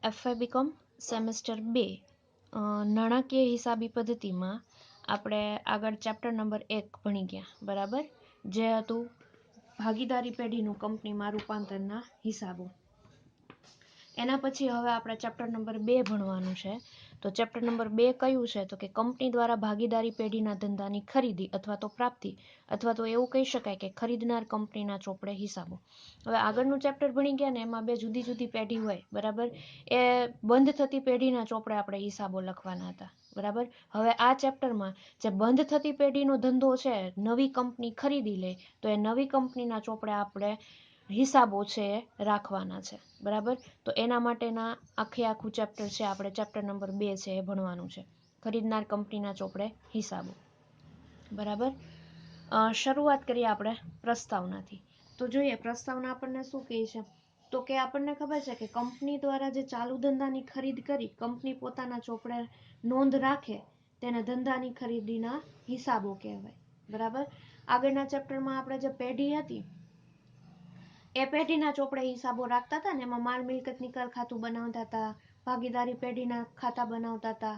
FY BCom semester 2 નાણાકીય હિસાબી પદ્ધતિમાં આપણે આગળ ચેપ્ટર નંબર 1 ભણી ગયા, બરાબર, જે હતું ભાગીદારી પેઢીનું કંપનીમાં રૂપાંતરના હિસાબો. એના પછી હવે આપણે ચેપ્ટર નંબર 2 ભણવાનું છે. તો ચેપ્ટર નંબર 2 કયું છે? તો કે કંપની દ્વારા ભાગીદારી પેઢીના ધંધાની ખરીદી અથવા તો પ્રાપ્તિ, અથવા તો એવું કહી શકાય કે ખરીદનાર કંપનીના ચોપડે હિસાબો. હવે આગળનું ચેપ્ટર ભણી ગયા ને એમાં બે જુદી જુદી પેઢી હોય, બરાબર, એ બંધ થતી પેઢીના ચોપડે આપણે હિસાબો લખવાના હતા, બરાબર. હવે આ ચેપ્ટરમાં જે બંધ થતી પેઢીનો ધંધો છે, નવી કંપની ખરીદી લે તો એ નવી કંપનીના ચોપડે આપણે હિસાબો છે એ રાખવાના છે, બરાબર. તો એના માટેના આખું ચેપ્ટર છે, આપણે ચેપ્ટર નંબર 2 છે એ ભણવાનું છે, ખરીદનાર કંપનીના ચોપડે હિસાબો, બરાબર. શરૂઆત કરીએ આપણે પ્રસ્તાવનાથી. તો જોઈએ પ્રસ્તાવના આપણને શું કહે છે? તો કે આપણને ખબર છે કે કંપની દ્વારા જે ચાલુ ધંધાની ખરીદ કરી કંપની પોતાના ચોપડે નોંધ રાખે તેને ધંધાની ખરીદીના હિસાબો કહેવાય, બરાબર. આગળના ચેપ્ટરમાં આપણે જે પેઢી હતી એ પેઢીના ચોપડે હિસાબો રાખતા હતા ને, એમાં માલ મિલકત નિકાલ ખાતું બનાવતા હતા, ભાગીદારી પેઢીના ખાતા બનાવતા હતા,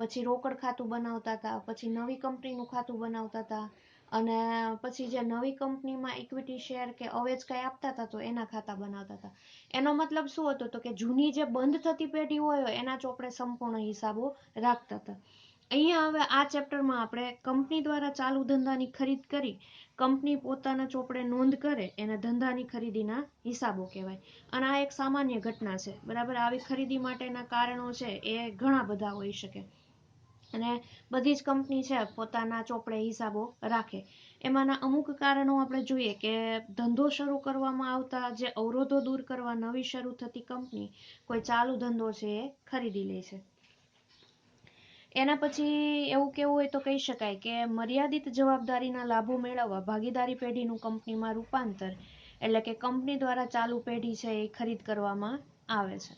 પછી રોકડ ખાતું બનાવતા હતા, પછી નવી કંપનીનું ખાતું બનાવતા હતા, અને પછી જે નવી કંપનીમાં ઇક્વિટી શેર કે અવેજ કઈ આપતા હતા તો એના ખાતા બનાવતા હતા. એનો મતલબ શું હતો? તો કે જૂની જે બંધ થતી પેઢી હોય એના ચોપડે સંપૂર્ણ હિસાબો રાખતા હતા. અહીંયા હવે આ ચેપ્ટરમાં આપણે કંપની દ્વારા ચાલુ ધંધાની ખરીદ કરી કંપની પોતાના ચોપડે નોંધ કરે એને ધંધાની ખરીદીના હિસાબો કહેવાય. અને આ એક સામાન્ય ઘટના છે, બરાબર. આવી ખરીદી માટેના કારણો છે એ ઘણા બધા હોઈ શકે, અને બધી જ કંપની છે પોતાના ચોપડે હિસાબો રાખે. એમાંના અમુક કારણો આપણે જોઈએ કે ધંધો શરૂ કરવામાં આવતા જે અવરોધો દૂર કરવા નવી શરૂ થતી કંપની કોઈ ચાલુ ધંધો છે એ ખરીદી લે છે. એના પછી એવું કેવું હોય તો કહી શકાય કે મર્યાદિત જવાબદારીના લાભો મેળવવા ભાગીદારી પેઢીનું કંપનીમાં રૂપાંતર, એટલે કે કંપની દ્વારા ચાલુ પેઢી છે એ ખરીદ કરવામાં આવે છે.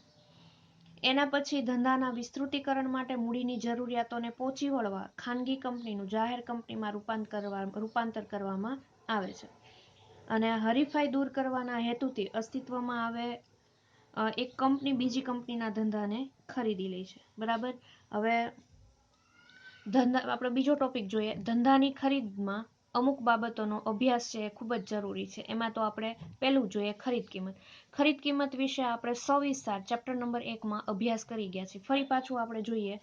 એના પછી ધંધાના વિસ્તૃતીકરણ માટે મૂડીની જરૂરિયાતોને પહોંચી વળવા ખાનગી કંપનીનું જાહેર કંપનીમાં રૂપાંતર કરવામાં આવે છે. અને હરીફાઈ દૂર કરવાના હેતુથી અસ્તિત્વમાં આવે એક કંપની બીજી કંપનીના ધંધાને ખરીદી લે છે, બરાબર. હવે ધંધા આપણે બીજો ટોપિક જોઈએ. ધંધાની ખરીદમાં અમુક બાબતોનો અભ્યાસ છે એ ખૂબ જ જરૂરી છે. એમાં તો આપણે પહેલું જોઈએ ખરીદ કિંમત. ખરીદ કિંમત વિશે આપણે સવિસ્તાર ચેપ્ટર નંબર 1 અભ્યાસ કરી ગયા છે. ફરી પાછું આપણે જોઈએ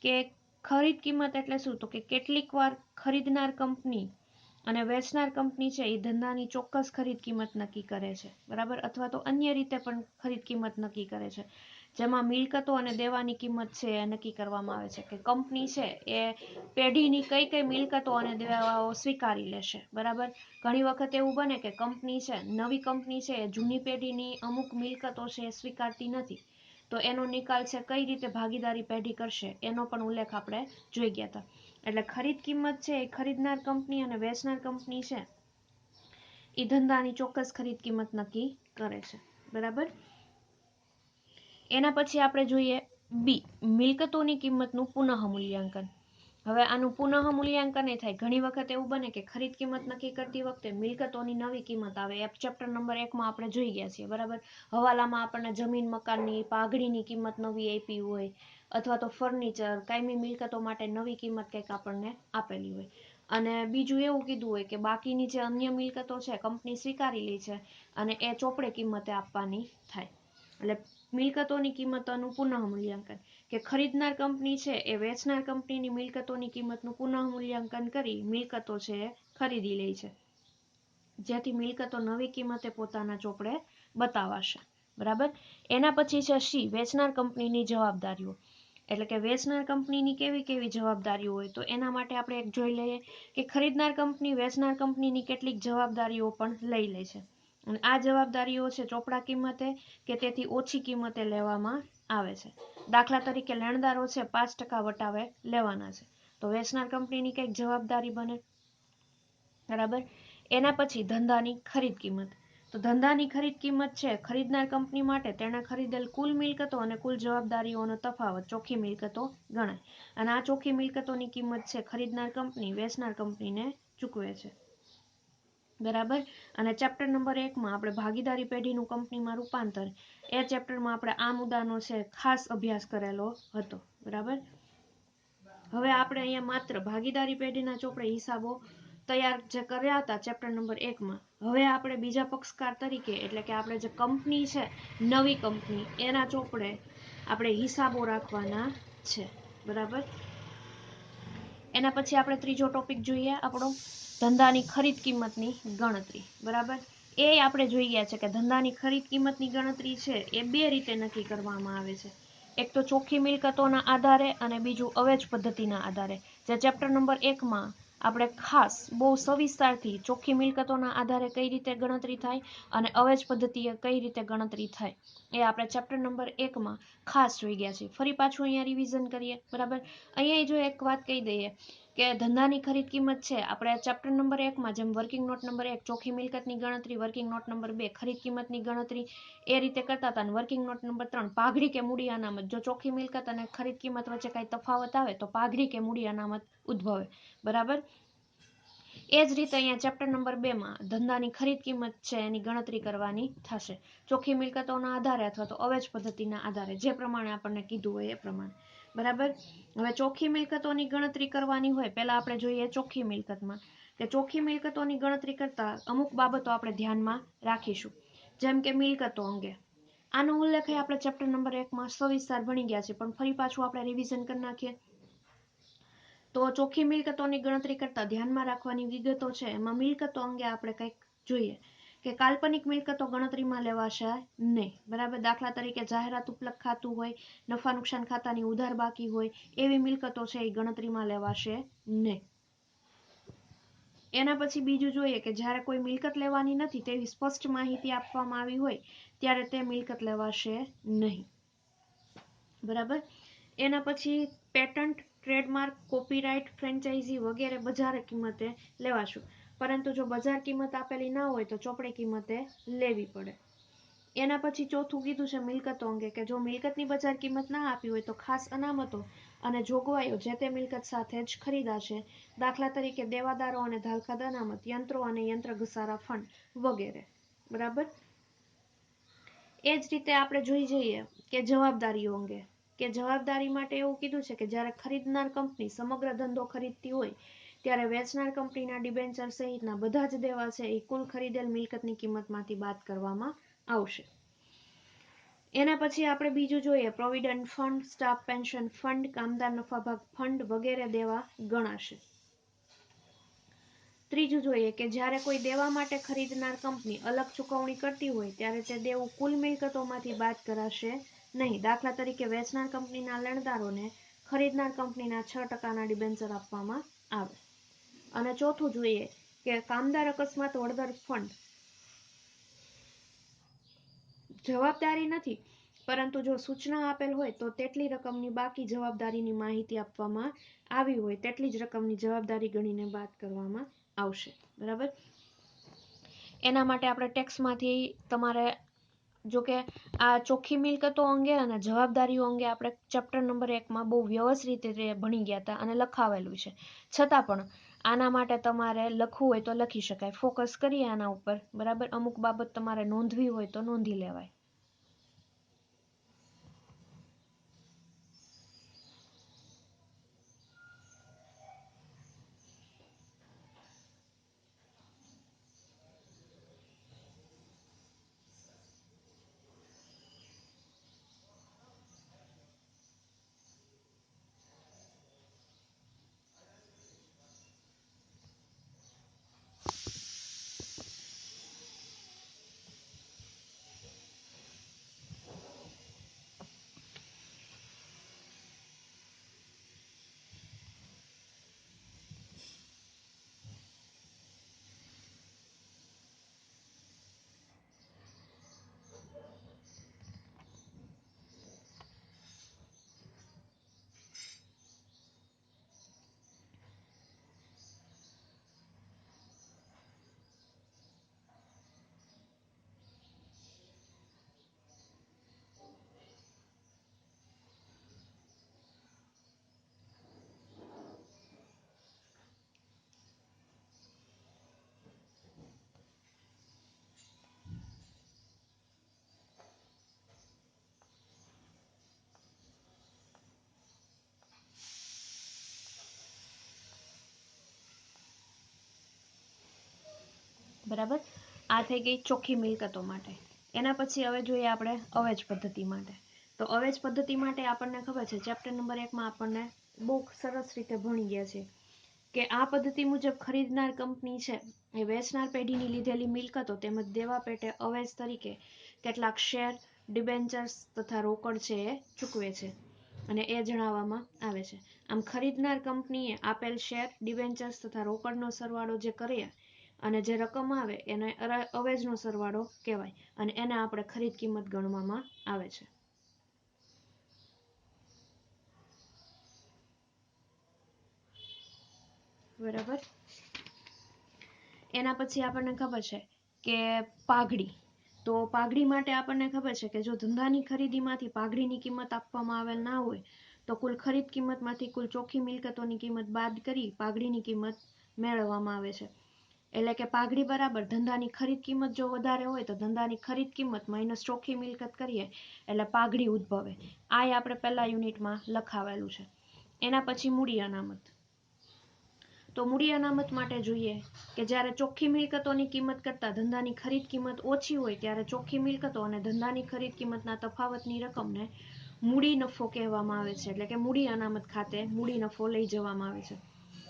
કે ખરીદ કિંમત એટલે શું? તો કે કેટલીક વાર ખરીદનાર કંપની અને વેચનાર કંપની છે એ ધંધાની ચોક્કસ ખરીદ કિંમત નક્કી કરે છે, બરાબર, અથવા તો અન્ય રીતે પણ ખરીદ કિંમત નક્કી કરે છે, જેમાં મિલકતો અને દેવાની કિંમત છે એ નક્કી કરવામાં આવે છે કે કંપની છે એ પેઢીની કઈ કઈ મિલકતો અને દેવાઓ સ્વીકારી લેશે, બરાબર. ઘણી વખત એવું બને કે કંપની છે, નવી કંપની છે એ જૂની પેઢીની અમુક મિલકતો છે એ સ્વીકારતી નથી, તો એનો નિકાલ છે કઈ રીતે ભાગીદારી પેઢી કરશે એનો પણ ઉલ્લેખ આપણે જોઈ ગયા હતા. એટલે ખરીદ કિંમત છે એ ખરીદનાર કંપની અને વેચનાર કંપની છે એ ધંધાની ચોક્કસ ખરીદ કિંમત નક્કી કરે છે, બરાબર. એના પછી આપણે જોઈએ બી, મિલકતોની કિંમતનું પુનઃ મૂલ્યાંકન. હવે આનું પુનઃ મૂલ્યાંકન એ થાય. ઘણી વખત એવું બને કે ખરીદ કિંમત નક્કી કરતી વખતે મિલકતોની નવી કિંમત આવે. એ ચેપ્ટર નંબર 1 આપણે જોઈ ગયા છીએ, બરાબર. હવાલામાં આપણને જમીન મકાનની પાઘડીની કિંમત નવી આપી હોય, અથવા તો ફર્નિચર કાયમી મિલકતો માટે નવી કિંમત કંઈક આપણને આપેલી હોય. અને બીજું એવું કીધું હોય કે બાકીની જે અન્ય મિલકતો છે કંપની સ્વીકારી લે છે અને એ ચોપડે કિંમતે આપવાની થાય. એટલે મિલકતોની કિંમતોનું પુનઃ મૂલ્યાંકન, કે ખરીદનાર કંપની છે એ વેચનાર કંપનીની મિલકતોની કિંમતનું પુનઃ મૂલ્યાંકન કરી મિલકતો છે એ ખરીદી લે છે, જેથી મિલકતો નવી કિંમતે પોતાના ચોપડે બતાવાશે, બરાબર. એના પછી છે સી, વેચનાર કંપનીની જવાબદારીઓ. એટલે કે વેચનાર કંપનીની કેવી કેવી જવાબદારીઓ હોય? તો એના માટે આપણે એક જોઈ લઈએ કે ખરીદનાર કંપની વેચનાર કંપનીની કેટલીક જવાબદારીઓ પણ લઈ લે છે, અને આ જવાબદારીઓ છે ચોપડા કિંમતે કે તેથી ઓછી કિંમતે લેવામાં આવે છે. દાખલા તરીકે લેણદારો છે 5% વટાવે લેવાના છે, તો વેચનાર કંપનીની કંઈક જવાબદારી બને, બરાબર. એના પછી ધંધાની ખરીદ કિંમત. તો ધંધાની ખરીદ કિંમત છે ખરીદનાર કંપની માટે તેણે ખરીદેલ કુલ મિલકતો અને કુલ જવાબદારીઓનો તફાવત ચોખ્ખી મિલકતો ગણાય, અને આ ચોખ્ખી મિલકતોની કિંમત છે ખરીદનાર કંપની વેચનાર કંપનીને ચૂકવે છે. બરાબર. અને ચેપ્ટર નંબર 1 માં આપણે ભાગીદારી પેઢીનું કંપનીમાં રૂપાંતર, એ ચેપ્ટરમાં આપણે આ મુદ્દાનો છે ખાસ અભ્યાસ કરેલો હતો. બરાબર. હવે આપણે અહીંયા માત્ર ભાગીદારી પેઢીના ચોપડે હિસાબો તૈયાર જે કર્યા હતા ચેપ્ટર નંબર 1 માં, હવે આપણે બીજા પક્ષકાર તરીકે એટલે કે આપણે જે કંપની છે નવી કંપની, એના ચોપડે આપણે હિસાબો રાખવાના છે. બરાબર. એના પછી આપણે ત્રીજો ટોપિક જોઈએ આપણો ધંધાની ખરીદ કિંમતની ગણતરી. બરાબર. એ આપણે જોઈ ગયા છે કે ધંધાની ખરીદ કિંમતની ગણતરી છે એ બે રીતે નક્કી કરવામાં આવે છે. એક તો ચોખ્ખી મિલકતોના આધારે અને બીજું અવેજ પદ્ધતિના આધારે. જે ચેપ્ટર નંબર 1 માં આપણે ખાસ બહુ સવિસ્તારથી ચોખ્ખી મિલકતોના આધારે કઈ રીતે ગણતરી થાય અને અવેજ પદ્ધતિએ કઈ રીતે ગણતરી થાય એ આપણે ચેપ્ટર નંબર 1 માં ખાસ જોઈ ગયા છે. ફરી પાછું અહીંયા રિવિઝન કરીએ. બરાબર. અહીંયા જો એક વાત કહી દઈએ કે ધંધાની ખરીદ કિંમત છે આપણે ચેપ્ટર નંબર 1માં જેમ વર્કિંગ નોટ નંબર 1 ચોખ્ખી મિલકતની ગણતરી, વર્કિંગ નોટ નંબર 2 ખરીદ કિંમતની ગણતરી એ રીતે કરતા હતા. અને વર્કિંગ નોટ નંબર 3 પાઘડી કે મૂડી અનામત, જો ચોખ્ખી મિલકત અને ખરીદ કિંમત વચ્ચે કઈ તફાવત આવે તો પાઘડી કે મૂડી અનામત ઉદ્ભવે. બરાબર. એ જ રીતે અહીંયા ચેપ્ટર નંબર 2માં ધંધાની ખરીદ કિંમત છે એની ગણતરી કરવાની થશે ચોખ્ખી મિલકતોના આધારે અથવા તો અવેજ પદ્ધતિના આધારે, જે પ્રમાણે આપણને કીધું હોય એ પ્રમાણે. બરાબર. હવે ચોખ્ખી મિલકતોની ગણતરી કરવાની હોય પહેલા આપણે જોઈએ ચોખ્ખી મિલકતમાં કે ચોખ્ખી મિલકતોની ગણતરી કરતા અમુક બાબતો આપણે ધ્યાનમાં રાખીશું. જેમ કે મિલકતો અંગે આનો ઉલ્લેખ આપણે ચેપ્ટર નંબર 1માં સવિસ્તાર ભણી ગયા છે, પણ ફરી પાછું આપણે રિવિઝન કરી નાખીએ. તો ચોખ્ખી મિલકતોની ગણતરી કરતા ધ્યાનમાં રાખવાની વિગતો છે એમાં મિલકતો અંગે આપણે કંઈક જોઈએ કે કાલ્પનિક મિલકતો ગણતરીમાં લેવાશે નહીં. બરાબર. દાખલા તરીકે જાહેરાત ઉપલબ્ધ ખાતું હોય, નફા નુકસાન ખાતાની ઉધાર બાકી હોય, એવી મિલકતો છે એ ગણતરીમાં લેવાશે નહીં. એના પછી બીજું જોઈએ કે જ્યારે કોઈ મિલકત લેવાની નથી તેવી સ્પષ્ટ માહિતી આપવામાં આવી હોય ત્યારે તે મિલકત લેવાશે નહીં. બરાબર. એના પછી પેટન્ટ, ટ્રેડમાર્ક, કોપીરાઇટ, ફ્રેન્ચાઇઝી વગેરે બજાર કિંમતે લેવાશું, પરંતુ જો બજાર કિંમત આપેલી ના હોય તો ચોપડી કિંમતે લેવી પડે. એના પછી ચોથું કીધું છે મિલકતો અંગે કે જો મિલકતની બજાર કિંમત ના આપી હોય તો ખાસ અનામતો અને જોગવાઈઓ જે તે મિલકત સાથે જ ખરીદાશે. દાખલા તરીકે દેવાદારો અને ધાલખાદ અનામત, યંત્રો અને યંત્ર ઘસારા ફંડ વગેરે. બરાબર. એ જ રીતે આપણે જોઈ જઈએ કે જવાબદારીઓ અંગે કે જવાબદારી માટે એવું કીધું છે કે જ્યારે ખરીદનાર કંપની સમગ્ર ધંધો ખરીદતી હોય ત્યારે વેચનાર કંપનીના ડિબેન્ચર સહિતના બધા જ દેવા છે એ કુલ ખરીદેલ મિલકતની કિંમતમાંથી બાદ કરવામાં આવશે. એના પછી આપણે બીજું જોઈએ provident fund, staff pension fund, કામદાર નફાભાગ ફંડ વગેરે દેવા ગણાશે. ત્રીજું જોઈએ કે જ્યારે કોઈ દેવા માટે ખરીદનાર કંપની અલગ ચૂકવણી કરતી હોય ત્યારે તે દેવું કુલ મિલકતોમાંથી બાદ કરાશે નહીં. દાખલા તરીકે વેચનાર કંપનીના લેણદારોને ખરીદનાર કંપનીના 6%ના ડિબેન્ચર આપવામાં આવે. અને ચોથું જોઈએ કે કામદાર અકસ્માત વળતર ફંડ જવાબદારી નથી, પરંતુ જો સૂચના આપેલ હોય તો તેટલી રકમની બાકી જવાબદારીની માહિતી આપવામાં આવી હોય તેટલી જ રકમની જવાબદારી ગણીને બાદ કરવામાં આવશે. બરાબર. એના માટે આપણે ટેક્સમાંથી તમારે જો કે આ ચોખ્ખી મિલકતો અંગે અને જવાબદારીઓ અંગે આપણે ચેપ્ટર નંબર 1માં બહુ વ્યવસ્થિત રીતે ભણી ગયા હતા અને લખાવેલું છે. છતાં પણ આના માટે તમારે લખવું હોય તો લખી શકાય. ફોકસ કરીએ આના ઉપર. બરાબર. અમુક બાબત તમારે નોંધવી હોય તો નોંધી લેવાય. બરાબર. આ થઈ ગઈ ચોખ્ખી મિલકતો માટે. એના પછી હવે જોઈએ આપણે અવેજ પદ્ધતિ માટે. તો અવેજ પદ્ધતિ માટે આપણને ખબર છે ચેપ્ટર નંબર 1 માં આપણને બહુ સરસ રીતે ભણી ગયા છે કે આ પદ્ધતિ મુજબ ખરીદનાર કંપની છે એ વેચનાર પેઢીની લીધેલી મિલકતો તેમજ દેવા પેટે અવેજ તરીકે કેટલાક શેર, ડિબેન્ચર્સ તથા રોકડ છે એ ચૂકવે છે અને એ જણાવવામાં આવે છે. આમ ખરીદનાર કંપનીએ આપેલ શેર, ડિબેન્ચર્સ તથા રોકડનો સરવાળો જે કરીએ અને જે રકમ આવે એને અવેજનો સરવાળો કહેવાય અને એને આપણે ખરીદ કિંમત ગણવામાં આવે છે. બરાબર. એના પછી આપણને ખબર છે કે પાઘડી. તો પાઘડી માટે આપણને ખબર છે કે જો ધંધાની ખરીદીમાંથી પાઘડીની કિંમત આપવામાં આવેલ ના હોય તો કુલ ખરીદ કિંમતમાંથી કુલ ચોખ્ખી મિલકતોની કિંમત બાદ કરી પાઘડીની કિંમત મેળવવામાં આવે છે. એટલે કે પાઘડી બરાબર ધંધાની ખરીદ કિંમત જો વધારે હોય તો ધંધાની ખરીદ કિંમત માઇનસ ચોખ્ખી મિલકત કરીએ એટલે પાઘડી ઉદ્ભવે. આ આપણે પહેલા યુનિટમાં લખાવેલું છે. એના પછી મૂડી અનામત. તો મૂડી અનામત માટે જોઈએ કે જ્યારે ચોખ્ખી મિલકતોની કિંમત કરતાં ધંધાની ખરીદ કિંમત ઓછી હોય ત્યારે ચોખ્ખી મિલકતો અને ધંધાની ખરીદ કિંમતના તફાવતની રકમને મૂડી નફો કહેવામાં આવે છે. એટલે કે મૂડી અનામત ખાતે મૂડી નફો લઈ જવામાં આવે છે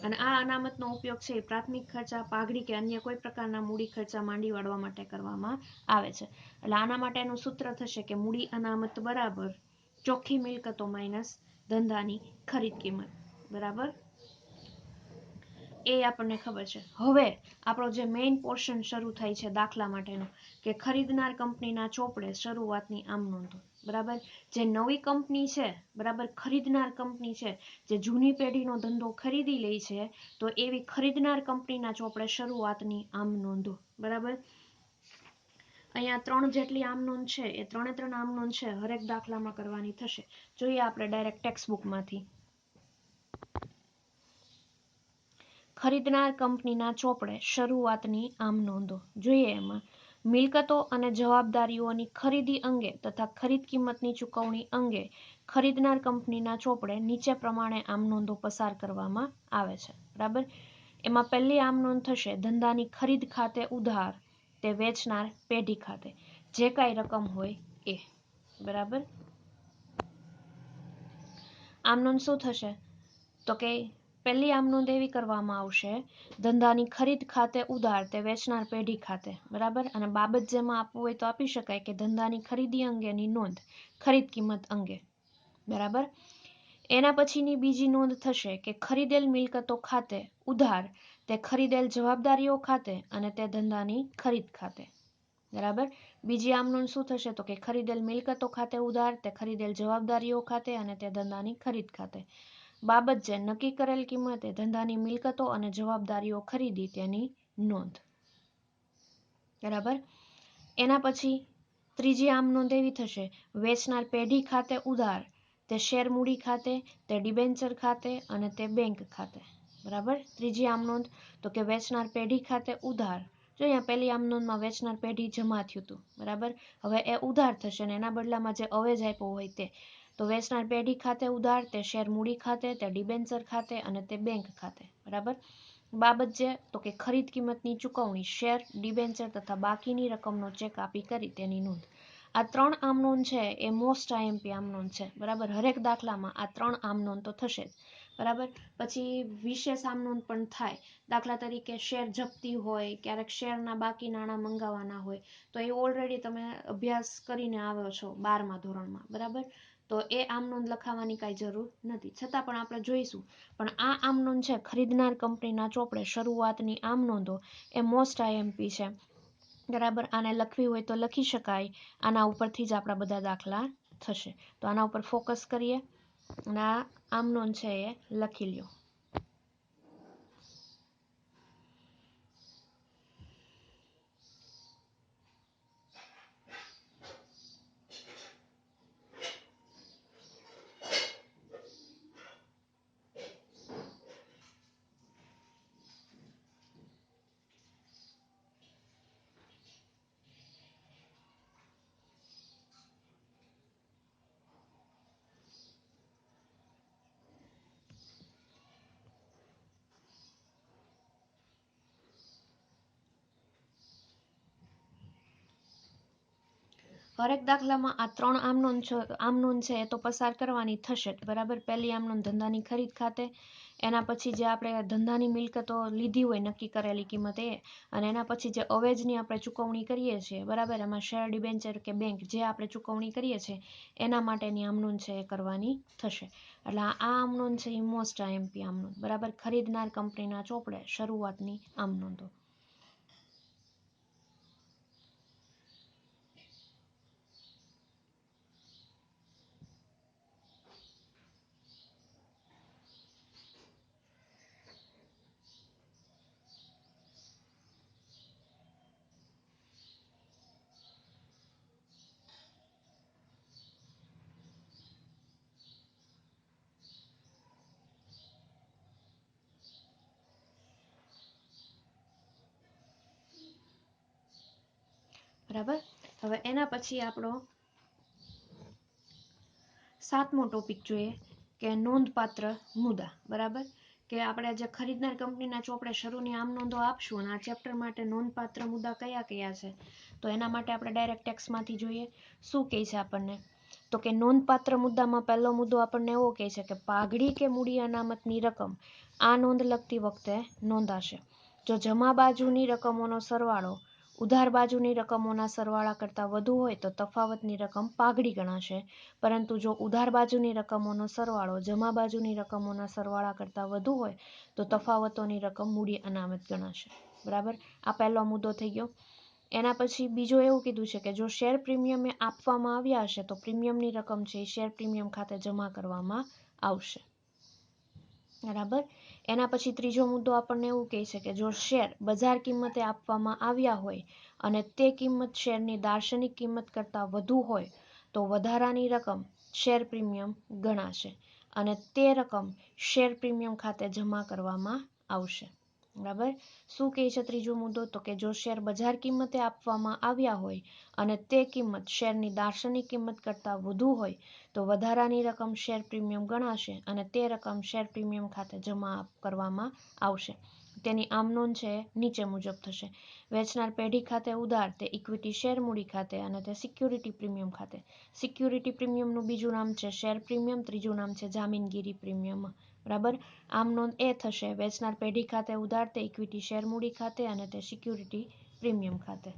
અને આ અનામતનો ઉપયોગ છે એ પ્રાથમિક ખર્ચા, પાઘડી કે અન્ય કોઈ પ્રકારના મૂડી ખર્ચા માંડી વાળવા માટે કરવામાં આવે છે. એટલે આના માટેનું સૂત્ર થશે કે મૂડી અનામત બરાબર ચોખ્ખી મિલકતો માઇનસ ધંધાની ખરીદ કિંમત. બરાબર. એ આપણને ખબર છે. હવે આપણો જે મેઇન પોર્શન શરૂ થાય છે દાખલા માટેનો કે ખરીદનાર કંપનીના ચોપડે શરૂઆતની આમ નોંધો. બરાબર. જે નવી કંપની છે, બરાબર, ખરીદનાર કંપની છે, જે જૂની પેઢીનો ધંધો ખરીદી લે છે તો એવી ખરીદનાર કંપનીના ચોપડે શરૂઆતની આમ નોંધો. બરાબર. અહીંયા 3 જેટલી આમ નોંધ છે એ 3 આમ નોંધ છે હરેક દાખલામાં કરવાની થશે. જોઈએ આપણે ડાયરેક્ટ ટેક્સ્ટ બુકમાંથી. ખરીદનાર કંપનીના ચોપડે શરૂઆતની આમ નોંધો. જોઈએ એમાં મિલકતો અને જવાબદારીઓની ખરીદી અંગે તથા ખરીદ કિંમતની ચૂકવણી અંગે ખરીદનાર કંપનીના ચોપડે નીચે પ્રમાણે આમ નોંધો પસાર કરવામાં આવે છે. બરાબર. એમાં પહેલી આમ નોંધ થશે ધંધાની ખરીદ ખાતે ઉધાર તે વેચનાર પેઢી ખાતે જે કાંઈ રકમ હોય એ. બરાબર. આમ નોંધ શું થશે તો કે પહેલી આમ નોંધ એવી કરવામાં આવશે ધંધાની ખરીદ ખાતે ઉધાર તે વેચનાર પેઢી ખાતે. બરાબર. અને બાબત જેમાં આપવું હોય તો આપી શકાય કે ધંધાની ખરીદી અંગેની નોંધ ખરીદ કિંમત અંગે. બરાબર. એના પછીની બીજી નોંધ થશે કે ખરીદેલ મિલકતો ખાતે ઉધાર તે ખરીદેલ જવાબદારીઓ ખાતે અને તે ધંધાની ખરીદ ખાતે. બરાબર. બીજી આમ નોંધ શું થશે તો કે ખરીદેલ મિલકતો ખાતે ઉધાર તે ખરીદેલ જવાબદારીઓ ખાતે અને તે ધંધાની ખરીદ ખાતે. બાબત જે નક્કી કરેલ કિંમતે ધંધાની મિલકતો અને જવાબદારીઓ ખરીદી તેની નોંધ. બરાબર. એના પછી ત્રીજી આમ નોંધ એવી થશે વેચનાર પેઢી ખાતે ઉધાર તે શેર મૂડી ખાતે, તે ડિબેન્ચર ખાતે અને તે બેંક ખાતે. બરાબર. ત્રીજી આમ નોંધ તો કે વેચનાર પેઢી ખાતે ઉધાર. જો અહીંયા પહેલી આમ નોંધમાં વેચનાર પેઢી જમા થયું હતું. બરાબર. હવે એ ઉધાર થશે અને એના બદલામાં જે અવેજ આપ્યો હોય તે. તો વેચનાર પેઢી ખાતે ઉધાર તે શેર મૂડી ખાતે, તે ડિબેન્ચર ખાતે અને તે બેંક ખાતે. બરાબર. બાબત જે તો કે ખરીદ કિંમતની ચૂકવણી શેર, ડિબેન્ચર તથા બાકીની રકમનો ચેક આપી કરી તેની નોંધ. આ 3 આમ નોંધ છે એ મોસ્ટ આઈએમપી આમ નોંધ છે. બરાબર. હરેક દાખલામાં આ 3 આમ નોંધ તો થશે જ. બરાબર. પછી વિશેષ આમ નોંધ પણ થાય. દાખલા તરીકે શેર જપ્તી હોય, ક્યારેક શેરના બાકી નાણાં મંગાવવાના હોય તો એ ઓલરેડી તમે અભ્યાસ કરીને આવ્યો છો 12મા ધોરણમાં. બરાબર. તો એ આમ નોંધ લખાવવાની કાંઈ જરૂર નથી. છતાં પણ આપણે જોઈશું. પણ આ આમ નોંધ છે ખરીદનાર કંપનીના ચોપડે શરૂઆતની આમ નોંધો એ મોસ્ટ આઈએમપી છે. બરાબર. આને લખવી હોય તો લખી શકાય. આના ઉપરથી જ આપણા બધા દાખલા થશે. તો આના ઉપર ફોકસ કરીએ અને આ આમ નોંધ છે એ લખી લ્યો. હરેક દાખલામાં આ 3 આમનોંધ છે એ તો પસાર કરવાની થશે જ, બરાબર. પહેલી આમનોંધ ધંધાની ખરીદ ખાતે, એના પછી જે આપણે ધંધાની મિલકતો લીધી હોય નક્કી કરેલી કિંમત એ, અને એના પછી જે અવેજની આપણે ચૂકવણી કરીએ છીએ, બરાબર, એમાં શેર, ડિબેન્ચર કે બેંક જે આપણે ચૂકવણી કરીએ છીએ એના માટેની આમનોંધ છે એ કરવાની થશે. એટલે આ આમનોંધ છે એ મોસ્ટ આઈએમપી આમનોંધ, બરાબર. ખરીદનાર કંપનીના ચોપડે શરૂઆતની આમનોંધો. બરાબર. હવે એના પછી આપણો 7મો ટોપિક જોઈએ કે નોંધપાત્ર મુદ્દા, બરાબર. કે આપણે જે ખરીદનાર કંપનીના ચોપડે શરૂની આમ નોંધો આપશું અને આ ચેપ્ટર માટે નોંધપાત્ર મુદ્દા કયા કયા છે, તો એના માટે આપણે ડાયરેક્ટ ટેક્સ્ટમાંથી જોઈએ. શું કહે છે આપણને? તો કે નોંધપાત્ર મુદ્દામાં પહેલો મુદ્દો આપણને એવો કહે છે કે પાઘડી કે મૂડી અનામતની રકમ આ નોંધ લખતી વખતે નોંધાશે. જો જમા બાજુની રકમોનો સરવાળો ઉધાર બાજુની રકમોના સરવાળા કરતાં વધુ હોય તો તફાવતની રકમ પાઘડી ગણાશે, પરંતુ જો ઉધાર બાજુની રકમોનો સરવાળો જમા બાજુની રકમોના સરવાળા કરતાં વધુ હોય તો તફાવતોની રકમ મૂડી અનામત ગણાશે, બરાબર. આ પહેલો મુદ્દો થઈ ગયો. એના પછી બીજો એવું કીધું છે કે જો શેર પ્રીમિયમ આપવામાં આવ્યા હશે તો પ્રીમિયમની રકમ છે એ શેર પ્રીમિયમ ખાતે જમા કરવામાં આવશે, બરાબર. એના પછી ત્રીજો મુદ્દો આપણને એવું કહે છે કે જો શેર બજાર કિંમતે આપવામાં આવ્યા હોય અને તે કિંમત શેરની દાર્શનિક કિંમત કરતાં વધુ હોય તો વધારાની રકમ શેર પ્રીમિયમ ગણાશે અને તે રકમ શેર પ્રીમિયમ ખાતે જમા કરવામાં આવશે, બરાબર. શું કહે છે ત્રીજો મુદ્દો? તો કે જો શેર બજાર કિંમતે આપવામાં આવ્યા હોય અને તે કિંમત શેરની દાર્શનિક કિંમત કરતાં વધુ હોય તો વધારાની રકમ શેર પ્રીમિયમ ગણાશે અને તે રકમ શેર પ્રીમિયમ ખાતે જમા કરવામાં આવશે. તેની આમ નોંધ છે નીચે મુજબ થશે. વેચનાર પેઢી ખાતે ઉધાર તે ઇક્વિટી શેર મૂડી ખાતે અને તે સિક્યુરિટી પ્રીમિયમ ખાતે. સિક્યુરિટી પ્રીમિયમનું બીજું નામ છે શેર પ્રીમિયમ, ત્રીજું નામ છે જામીનગીરી પ્રીમિયમ, બરાબર. આમ નોંધ એ થશે વેચનાર પેઢી ખાતે ઉધાર તે ઇક્વિટી શેર મૂડી ખાતે અને તે સિક્યુરિટી પ્રીમિયમ ખાતે.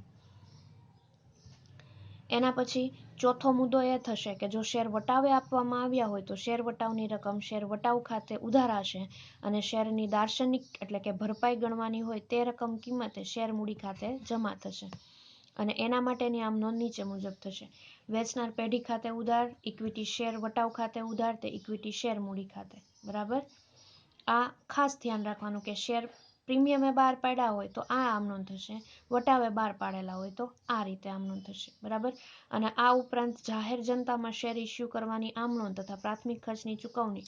એના પછી ચોથો મુદ્દો એ થશે કે જો શેર વટાવે આપવામાં આવ્યા હોય તો શેર વટાવની રકમ શેર વટાવ ખાતે ઉધારાશે અને શેરની દાર્શનિક એટલે કે ભરપાઈ ગણવાની હોય તે રકમ કિંમતે શેર મૂડી ખાતે જમા થશે અને એના માટેની આમ નોંધ નીચે મુજબ થશે. વેચનાર પેઢી ખાતે ઉધાર ઇક્વિટી શેર વટાવ ખાતે ઉધાર તે ઇક્વિટી શેર મૂડી ખાતે, બરાબર. આ ખાસ ધ્યાન રાખવાનું કે શેર પ્રીમિયમે બહાર પાડ્યા હોય તો આ આમ નોંધ થશે, વટાવે બહાર પાડેલા હોય તો આ રીતે આમ નોંધ થશે, બરાબર. અને આ ઉપરાંત જાહેર જનતામાં શેર ઇસ્યુ કરવાની આમ નોંધ તથા પ્રાથમિક ખર્ચની ચૂકવણી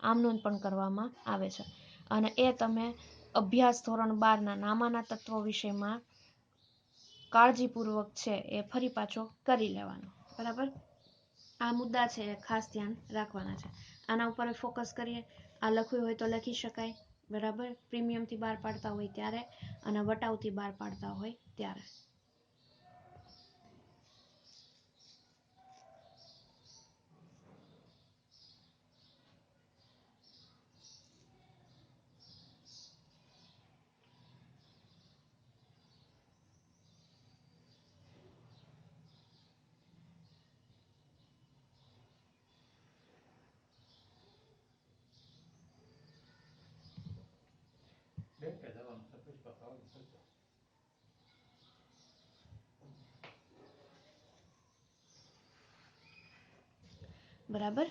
આમ નોંધ પણ કરવામાં આવે છે અને એ તમે અભ્યાસ ધોરણ 12ના નામાના તત્વો વિષયમાં કાળજીપૂર્વક છે એ ફરી પાછો કરી લેવાનો, બરાબર. આ મુદ્દા છે એ ખાસ ધ્યાન રાખવાના છે. આના ઉપર ફોકસ કરીએ. આ લખ્યું હોય તો લખી શકાય, બરાબર. પ્રીમિયમથી બહાર પાડતા હોય ત્યારે અને વટાવથી બહાર પાડતા હોય ત્યારે. બરાબર.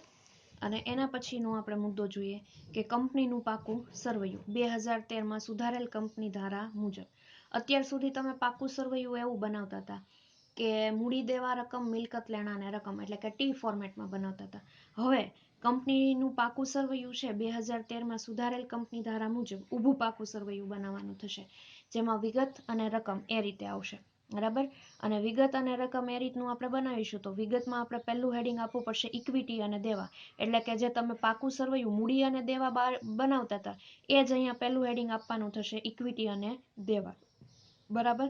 અને એના પછીનો આપણે મુદ્દો જોઈએ કે કંપનીનું પાકું સરવૈયું 2013માં સુધારેલ કંપની ધારા મુજબ. અત્યાર સુધી તમે પાકું સરવૈયું એવું બનાવતા હતા કે મૂડી દેવા રકમ મિલકત લેણાને રકમ એટલે કે ટી ફોર્મેટમાં બનાવતા હતા. હવે કંપનીનું પાકું સરવૈયું છે 2013માં સુધારેલ કંપની ધારા મુજબ ઊભું પાકું સરવૈયું બનાવવાનું થશે, જેમાં વિગત અને રકમ એ રીતે આવશે, બરાબર. અને વિગત અને રકમ એ રીતનું આપણે બનાવીશું તો વિગતમાં આપણે પહેલું હેડિંગ આપવું પડશે ઇક્વિટી અને દેવા, એટલે કે જે તમે પાકું સરવૈયું મૂડી અને દેવા બનાવતા હતા એ જ અહીંયા પહેલું હેડિંગ આપવાનું થશે ઇક્વિટી અને દેવા, બરાબર.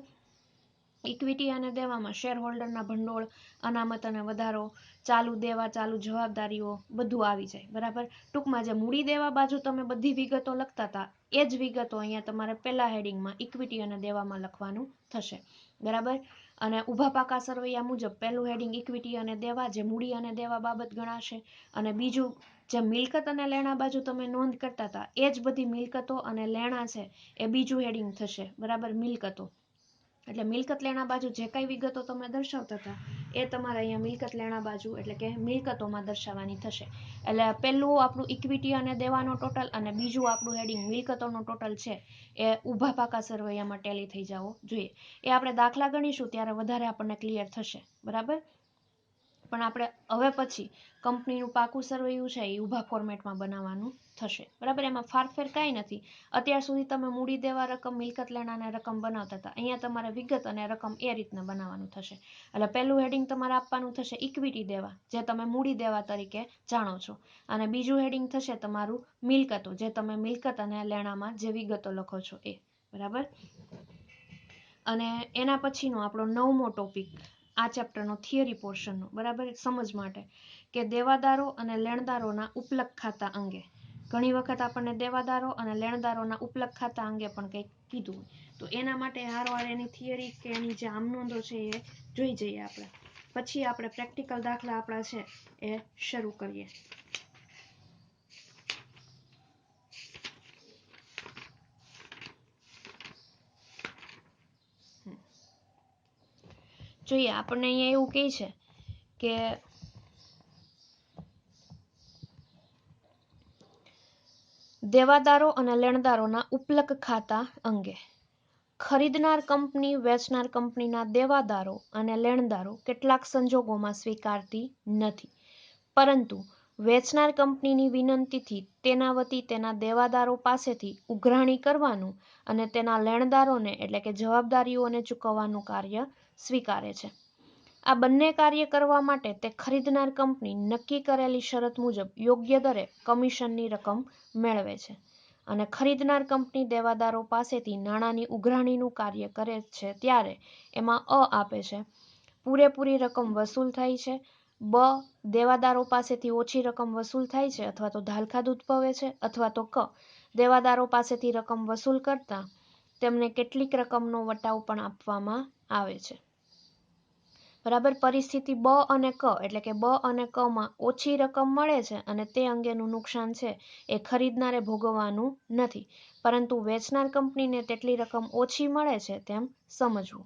ઇક્વિટી અને દેવામાં શેર હોલ્ડરના ભંડોળ, અનામત અને વધારો, ચાલુ દેવા, ચાલુ જવાબદારીઓ બધું આવી જાય, બરાબર. ટૂંકમાં જે મૂડી દેવા બાજુ તમે બધી વિગતો લખતા હતા એ જ વિગતો અહીંયા તમારે પહેલા હેડિંગમાં ઇક્વિટી અને દેવામાં લખવાનું થશે, બરાબર. અને ઊભા પાકા સરવૈયા મુજબ પહેલું હેડિંગ ઇક્વિટી અને દેવા, જે મૂડી અને દેવા બાબત ગણાશે. અને બીજું જે મિલકત અને લેણા બાજુ તમે નોંધ કરતા હતા એ જ બધી મિલકતો અને લેણા છે એ બીજું હેડિંગ થશે, બરાબર, મિલકતો. એટલે મિલકત લેણા બાજુ જે કઈ વિગતો તમે દર્શાવતા હતા એ તમારે અહીંયા મિલકત લેણા બાજુ એટલે કે મિલકતોમાં દર્શાવવાની થશે. એટલે પહેલું આપણું ઇક્વિટી અને દેવાનો ટોટલ અને બીજું આપણું હેડિંગ મિલકતોનો ટોટલ છે એ ઊભા પાકા સરવૈયામાં ટેલી થઈ જવો જોઈએ. એ આપણે દાખલા ગણીશું ત્યારે વધારે આપણને ક્લિયર થશે, બરાબર. પણ આપણે હવે પછી કંપનીનું પાકું સરવૈયું છે એ ઊભા ફોર્મેટમાં બનાવવાનું થશે, બરાબર. એમાં ફારફેર કાંઈ નથી. અત્યાર સુધી તમે મૂડી દેવા રકમ, મિલકત લેણાને રકમ બનાવતા હતા, અહીંયા તમારે વિગત અને રકમ એ રીતના બનાવવાનું થશે. એટલે પહેલું હેડિંગ તમારે આપવાનું થશે ઇક્વિટી દેવા, જે તમે મૂડી દેવા તરીકે જાણો છો. અને બીજું હેડિંગ થશે તમારું મિલકતો, જે તમે મિલકત અને લેણામાં જે વિગતો લખો છો એ, બરાબર. અને એના પછીનો આપણો 9મો ટોપિક આ ચેપ્ટરનો થિયરી પોર્શનનો, બરાબર, સમજ માટે, કે દેવાદારો અને લેણદારોના ઉપલક ખાતા અંગે. ઘણી વખત આપણને દેવાદારો અને લેણદારોના ઉપલક ખાતા અંગે પણ કંઈક કીધું હોય, તો એના માટે હારવાર એની થિયરી કે એની જે આમનોંધો છે એ જોઈ જઈએ આપણે. પછી આપણે પ્રેક્ટિકલ દાખલા આપણા છે એ શરૂ કરીએ. જોઈએ આપણને અહીંયા એવું કહે છે કે દેવાદારો અને લેણદારોના ઉપલક ખાતા અંગે. ખરીદનાર કંપની વેચનાર કંપનીના દેવાદારો અને લેણદારો કેટલાક સંજોગોમાં સ્વીકારતી નથી, પરંતુ વેચનાર કંપનીની વિનંતીથી તેના વતી તેના દેવાદારો પાસેથી ઉઘરાણી કરવાનું અને તેના લેણદારોને એટલે કે જવાબદારીઓને ચૂકવવાનું કાર્ય સ્વીકારે છે. આ બંને કાર્ય કરવા માટે તે ખરીદનાર કંપની નક્કી કરેલી શરત મુજબ યોગ્ય દરે કમિશનની રકમ મેળવે છે. અને ખરીદનાર કંપની દેવાદારો પાસેથી નાણાંની ઉઘરાણીનું કાર્ય કરે છે ત્યારે એમાં અ આપે છે પૂરેપૂરી રકમ વસૂલ થાય છે, બ દેવાદારો પાસેથી ઓછી રકમ વસૂલ થાય છે અથવા તો ધાલખાદ ઉદ્ભવે છે, અથવા તો ક દેવાદારો પાસેથી રકમ વસૂલ કરતા તેમને કેટલીક રકમનો વટાવ પણ આપવામાં આવે છે, બરાબર. પરિસ્થિતિ બ અને ક એટલે કે બ અને ક માં ઓછી રકમ મળે છે અને તે અંગેનું નુકસાન છે એ ખરીદનારે ભોગવવાનું નથી, પરંતુ વેચનાર કંપનીને તેટલી રકમ ઓછી મળે છે તેમ સમજવું.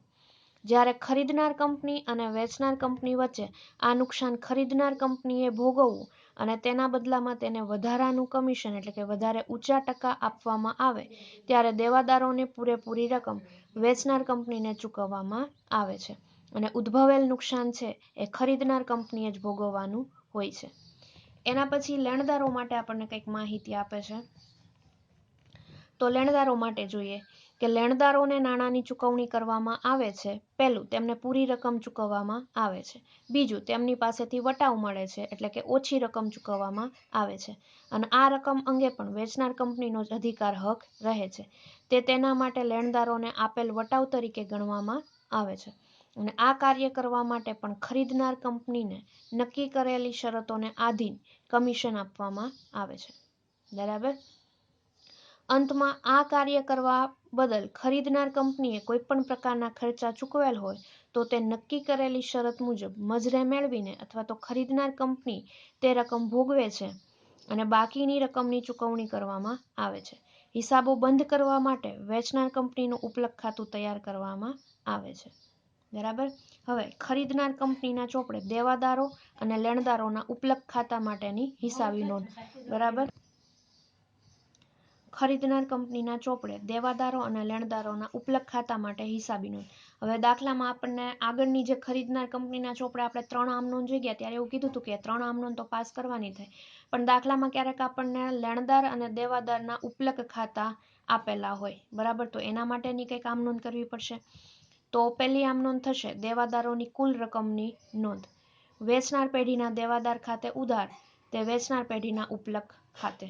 જ્યારે ખરીદનાર કંપની અને વેચનાર કંપની વચ્ચે આ નુકસાન ખરીદનાર કંપનીએ ભોગવવું અને તેના બદલામાં તેને વધારાનું કમિશન એટલે કે વધારે ઊંચા ટકા આપવામાં આવે ત્યારે દેવાદારોને પૂરેપૂરી રકમ વેચનાર કંપનીને ચૂકવવામાં આવે છે અને ઉદ્ભવેલ નુકસાન છે એ ખરીદનાર કંપનીએ જ ભોગવવાનું હોય છે. એના પછી લેણદારો માટે આપણને કંઈક માહિતી આપે છે. તો લેણદારો માટે જોઈએ કે લેણદારોને નાણાંની ચૂકવણી કરવામાં આવે છે. પહેલું, તેમને પૂરી રકમ ચૂકવવામાં આવે છે. બીજું, તેમની પાસેથી વટાવ મળે છે એટલે કે ઓછી રકમ ચૂકવવામાં આવે છે. અને આ રકમ અંગે પણ વેચનાર કંપનીનો જ અધિકાર હક રહે છે. તે તેના માટે લેણદારોને આપેલ વટાવ તરીકે ગણવામાં આવે છે. અને આ કાર્ય કરવા માટે પણ ખરીદનાર કંપનીને નક્કી કરેલી શરતોને આધીન કમિશન આપવામાં આવે છે, બરાબર. અંતમાં આ કાર્ય કરવા બદલ ખરીદનાર કંપનીએ કોઈ પણ પ્રકારના ખર્ચા ચૂકવેલ હોય તો તે નક્કી કરેલી શરત મુજબ મજરે મેળવીને અથવા તો ખરીદનાર કંપની તે રકમ ભોગવે છે અને બાકીની રકમની ચૂકવણી કરવામાં આવે છે. હિસાબો બંધ કરવા માટે વેચનાર કંપનીનું ઉપલક ખાતું તૈયાર કરવામાં આવે છે, બરાબર. હવે ખરીદનાર કંપનીના ચોપડે દેવાદારો અને લેણદારોના ઉપલક ખાતા માટેની હિસાબી નોંધ, બરાબર. ખરીદનાર કંપનીના ચોપડે દેવાદારો અને લેણદારોના ઉપલક ખાતા માટે હિસાબી નોંધ. હવે દાખલામાં આપણને આગળની જે ખરીદનાર કંપનીના ચોપડે આપણે 3 આમનોંધ જોઈ ગયા ત્યારે એવું કીધું હતું કે 3 આમનોંધ તો પાસ કરવાની થાય, પણ દાખલામાં ક્યારેક આપણને લેણદાર અને દેવાદારના ઉપલક ખાતા આપેલા હોય, બરાબર. તો એના માટેની કંઈક આમનોંધ કરવી પડશે. તો પહેલી આમનોંધ થશે દેવાદારોની કુલ રકમની નોંધ. વેચનાર પેઢીના દેવાદાર ખાતે ઉધાર તે વેચનાર પેઢીના ઉપલક ખાતે.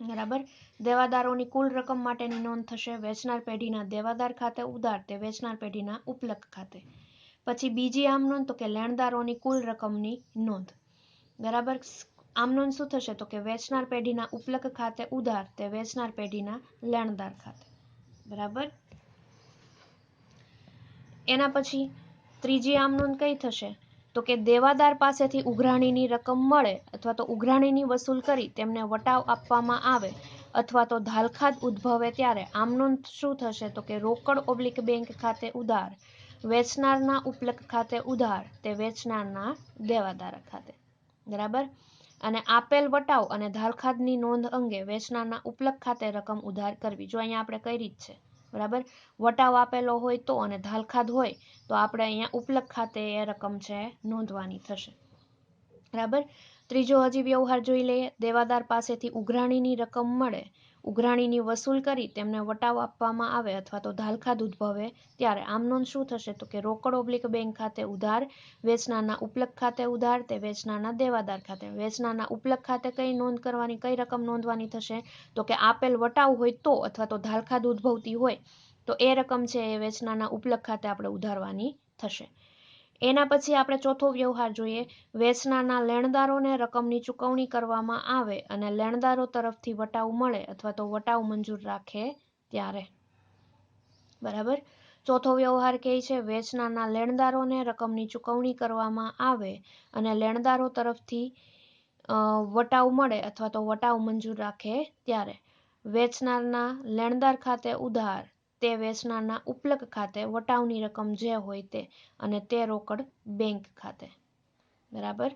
બરાબર. દેવાદારોની કુલ રકમ માટેની નોંધ થશે વેચનાર પેઢીના દેવાદાર ખાતે ઉધાર તે વેચનાર પેઢીના ઉપલક ખાતે. પછી બીજી આમ નોંધ તો કે લેણદારોની કુલ રકમની નોંધ. બરાબર. આમ નોંધ શું થશે તો કે વેચનાર પેઢીના ઉપલક ખાતે ઉધાર તે વેચનાર પેઢીના લેણદાર ખાતે. બરાબર. એના પછી ત્રીજી આમ નોંધ કઈ થશે તો કે દેવાદાર પાસેથી ઉઘરાણીની રકમ મળે અથવા તો ઉઘરાણીની વસૂલ કરી તેમને વટાવ આપવામાં આવે અથવા તો ધાલખાદ ઉદ્ભવે ત્યારે આમ નોંધ શું થશે તો કે રોકડ ઓબ્લિક બેંક ખાતે ઉધાર વેચનારના ઉપલક ખાતે ઉધાર તે વેચનારના દેવાદાર ખાતે. બરાબર. અને આપેલ વટાવ અને ધાલખાદની નોંધ અંગે વેચનારના ઉપલક ખાતે રકમ ઉધાર કરવી. જો અહીંયા આપણે કઈ રીત છે. બરાબર. વટાવ આપેલો હોય તો અને ધાલખાદ હોય તો આપણે અહીંયા ઉપલક ખાતે એ રકમ છે નોંધવાની થશે. બરાબર. ત્રીજો હજી વ્યવહાર જોઈ લઈએ. દેવાદાર પાસેથી ઉઘરાણીની રકમ મળે ઉઘરાણીની વસૂલ કરી તેમને વટાવ આપવામાં આવે અથવા તો ધાલખાદ ઉદ્ભવે ત્યારે આમ નોંધ શું થશે તો કે રોકડ ઓબ્લિક બેંક ખાતે ઉધાર વેચનારના ઉપલક ખાતે ઉધાર તે વેચનારના દેવાદાર ખાતે. વેચનારના ઉપલક ખાતે કઈ નોંધ કરવાની કઈ રકમ નોંધવાની થશે તો કે આપેલ વટાવ હોય તો અથવા તો ધાલખાદ ઉદ્ભવતી હોય તો એ રકમ છે એ વેચનારના ઉપલક ખાતે આપણે ઉધારવાની થશે. એના પછી આપણે ચોથો વ્યવહાર જોઈએ. વેચનારના લેણદારોને રકમની ચૂકવણી કરવામાં આવે અને લેણદારો તરફથી વટાવ મળે અથવા તો વટાવ મંજૂર રાખે ત્યારે. બરાબર. ચોથો વ્યવહાર કહે છે વેચનારના લેણદારોને રકમની ચૂકવણી કરવામાં આવે અને લેણદારો તરફથી વટાવ મળે અથવા તો વટાવ મંજૂર રાખે ત્યારે. વેચનારના લેણદાર ખાતે ઉધાર તે વેચનારના ઉપલક ખાતે વટાવની રકમ જે હોય તે અને તે રોકડ બેંક ખાતે. બરાબર.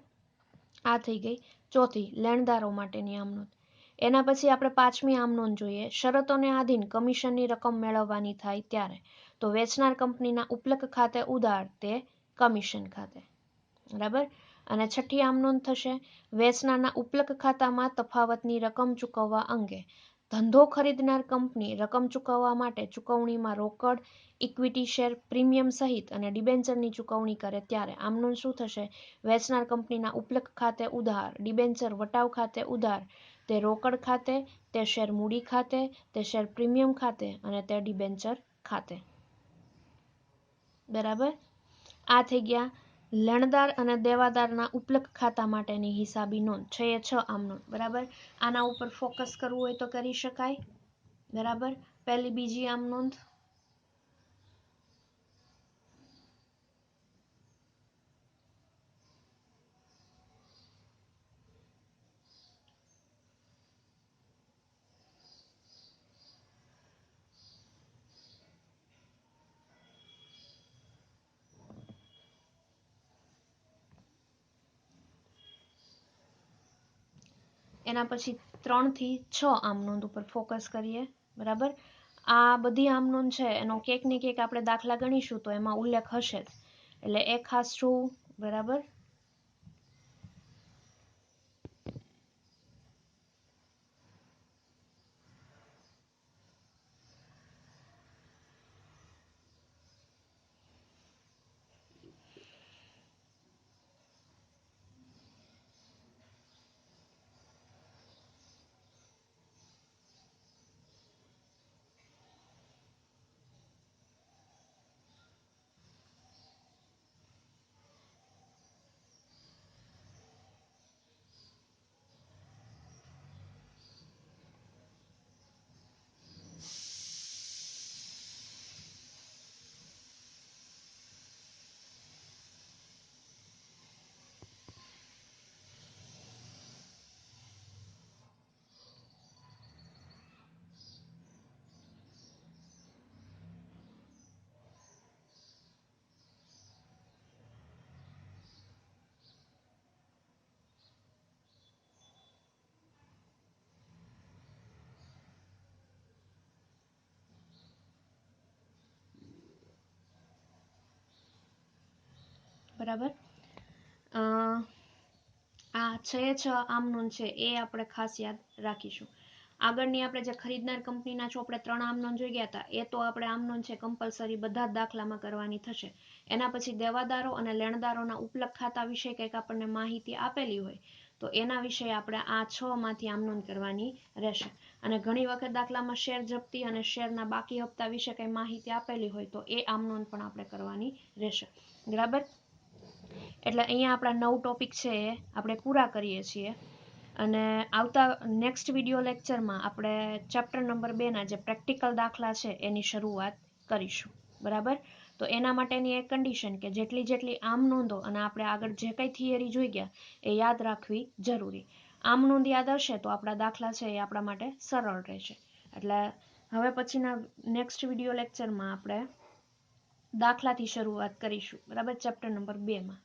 આ થઈ ગઈ ચોથી લેણદારો માટેની આમ નોંધ. એના પછી આપણે પાંચમી આમ નોંધ જોઈએ. શરતોને આધીન કમિશનની રકમ મેળવવાની થાય ત્યારે તો વેચનાર કંપનીના ઉપલક ખાતે ઉધાર તે કમિશન ખાતે. બરાબર. અને છઠ્ઠી આમ નોંધ થશે વેચનારના ઉપલક ખાતામાં તફાવતની રકમ ચૂકવવા અંગે. ધંધો ખરીદનાર કંપની રકમ ચૂકવવા માટે ચૂકવણીમાં રોકડ ઇક્વિટી શેર પ્રીમિયમ સહિત અને ડિબેન્ચરની ચૂકવણી કરે ત્યારે આમ નોંધ શું થશે વેચનાર કંપનીના ઉપલક ખાતે ઉધાર ડિબેન્ચર વટાવ ખાતે ઉધાર તે રોકડ ખાતે તે શેર મૂડી ખાતે તે શેર પ્રીમિયમ ખાતે અને તે ડિબેન્ચર ખાતે. બરાબર. આ થઈ ગયા લેણદાર અને દેવાદારના ઉપલક ખાતા માટેની હિસાબી નોંધ. 6 એ 6 આમ નોંધ. બરાબર. આના ઉપર ફોકસ કરવું હોય તો કરી શકાય. બરાબર. પહેલી બીજી આમ નોંધ. એના પછી 3 થી 6 આમ નોંધ ઉપર ફોકસ કરીએ. બરાબર. આ બધી આમ નોંધ છે એનો કેક ને કેક આપણે દાખલા ગણીશું તો એમાં ઉલ્લેખ હશે જ. એટલે એ ખાસ જોવું. બરાબર. બરાબર. આ 6 એ 6 આમ નોંધ છે એ આપણે ખાસ યાદ રાખીશું. આગળની આપણે જે ખરીદનાર કંપનીના ચોપડે 3 આમ નોંધ જોઈ ગયા હતા એ તો આપણે આમ નોંધ છે કમ્પલસરી બધા જ દાખલામાં કરવાની થશે. એના પછી દેવાદારો અને લેણદારોના ઉપલક ખાતા વિશે કંઈક આપણને માહિતી આપેલી હોય તો એના વિશે આપણે આ 6 માંથી આમ નોંધ કરવાની રહેશે. અને ઘણી વખત દાખલામાં શેર જપ્તી અને શેરના બાકી હપ્તા વિશે કંઈ માહિતી આપેલી હોય તો એ આમ નોંધ પણ આપણે કરવાની રહેશે. બરાબર. એટલે અહીંયા આપણા 9 ટોપિક છે એ આપણે પૂરા કરીએ છીએ. અને આવતા નેક્સ્ટ વિડીયો લેક્ચરમાં આપણે ચેપ્ટર નંબર 2 ના જે પ્રેક્ટિકલ દાખલા છે એની શરૂઆત કરીશું. બરાબર. તો એના માટેની એક કન્ડિશન કે જેટલી આમ નોંધો અને આપણે આગળ જે કંઈ થિયરી જોઈ ગયા એ યાદ રાખવી જરૂરી. આમ નોંધ યાદ હશે તો આપણા દાખલા છે એ આપણા માટે સરળ રહેશે. એટલે હવે પછીના નેક્સ્ટ વિડીયો લેક્ચરમાં આપણે દાખલાથી શરૂઆત કરીશું. બરાબર. ચેપ્ટર નંબર 2 માં.